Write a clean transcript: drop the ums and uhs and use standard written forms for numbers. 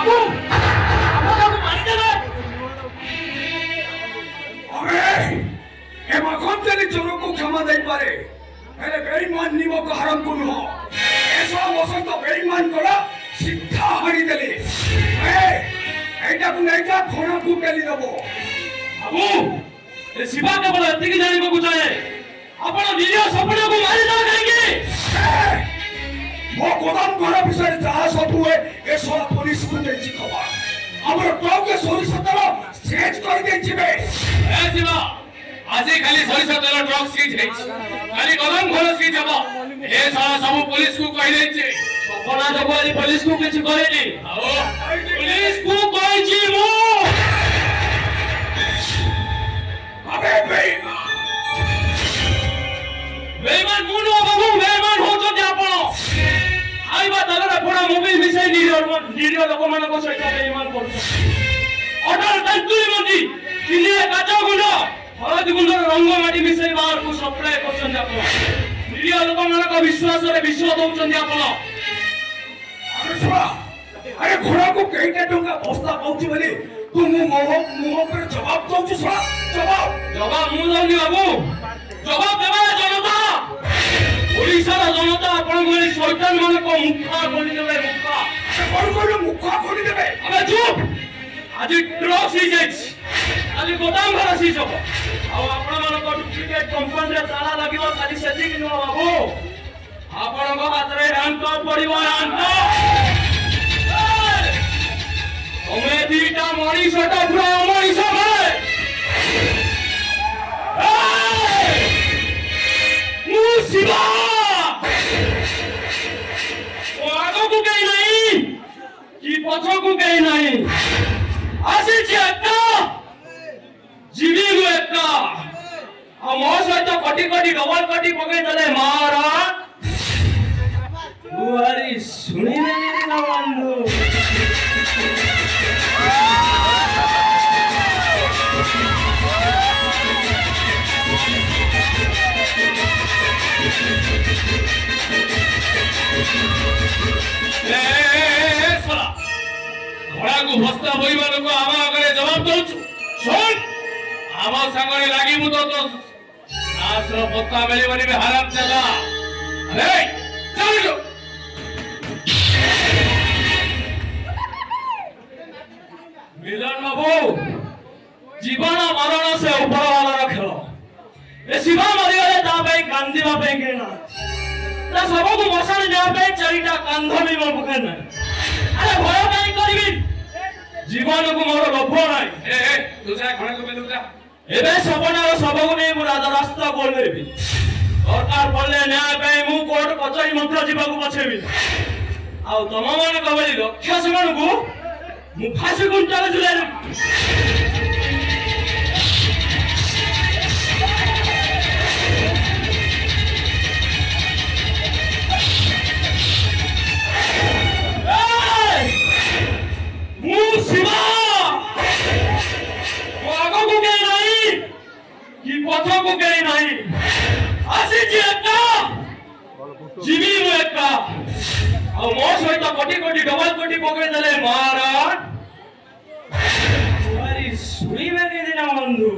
বাবু আমাকে মারি দেবে अबे ए मखन तेरी चोरों को क्षमा दे पारे मेरे बेईमान निमो को हराम कुन हो ऐसा मौसम तो बेईमान कोला शिक्षा हरी देली एटा को नहीं जा खोना को केली देबो बाबू ए शिवा केवल एतिकी जानिबा चाहे आपण निज सपना को मारी देबा काहेकी मो गोदाम घर विषय जहा सब हुए ए सब पुलिस को देछि खबर हमर टॉप के सोरी सतल सेज कर दे छिबे ए शिवा আজি খালি সরিষা তেল ট্রাক সিজ ହେଇଛି খালি গরম ঘর সিজ হব এ সারা সব পুলিশ কো কই ଦେଇଛି সপনা জব আজি পুলিশ কো কিছু করেনি আও পুলিশ কো কইছি মু अबे बेईमान বেইমান মু নো বাবু বেইমান হউଛନ୍ତି ଆପଣ আইবা দলরে পুরা মোবাইল মিশাই নিরিহ ଲୋକମାନଙ୍କ ସହିତ ବେଇମାନ କରୁଛନ୍ତି ଅର୍ଡର ତାନ୍ତୁଳି ମନ୍ଦି କିଲିଏ କାଚ ଗୁଣ୍ଡ हलदी गुंडर रंग माटी मिसई बाहर को सप्लाय करछन आपण निरिय लोक मानक विश्वास रे विश्व दउछन आपण अरे घोड़ा को कईटा टंका बस्ता पाउची बोली तू मुंह पर जवाब दउछु सला जवाब मु दउनी बाबू जवाब देबा जनता ओडिसा रा जनता आपण गली शैतान मानक मुखा खोली देबे मुखा खोली देबे अबे चुप आज ट्रक सी जाइछ आज गोदाम घर सी जब आ आपण मानक डुप्लीकेट कंपनी रे ताला लागिबो खाली सेति किनो बाबू आपण को हाथ रे रंग पड़िबो रंग ओमे दीटा मणिसटा पुरा मणिस भाई मु शिवा ओ आगो को कहीं नहीं कि पछो को कहीं नहीं आसी एका जीवी को एका मो सहित कटी कटी डबल कटी पकई देले मारा बुआरी सुनी नहीं ना बंधु घोड़ा को भस्ता बोई मानो को आमा करे जवाब दउछु सुन आमा संगरे लागी मु तो आश्र पत्ता मेली बनी में हराम चला अरे चल जो मिलन बाबू जीवन मरण से ऊपर वाला खेल ए शिवा मरी गले ता भाई कांदीबा पे केना ता सब को मसाण जा पे चारिटा कांध भी मोर पखे ना अरे भय काई करबी जीवन को मोर लोभ नाही ए तू जा घोड़ा को बेलु जा एबे सपनार सबको नहीं मु रास्ता बोल देबी सरकार पड़ले न्याय पे मु कोर्ट कचहरी मंत्र जीवा को पछेबी आ तम मन कबली रक्षा समान को मु फांसी गुंटाल जुले शिवा आगो को कहीं नहीं कि पथो को कहीं नहीं आसी एका जीवी मु एका आ मो सहित कोटी कोटी डबल कोटी पकई देले मारा तुम्हारी सुई में नहीं देना बंधु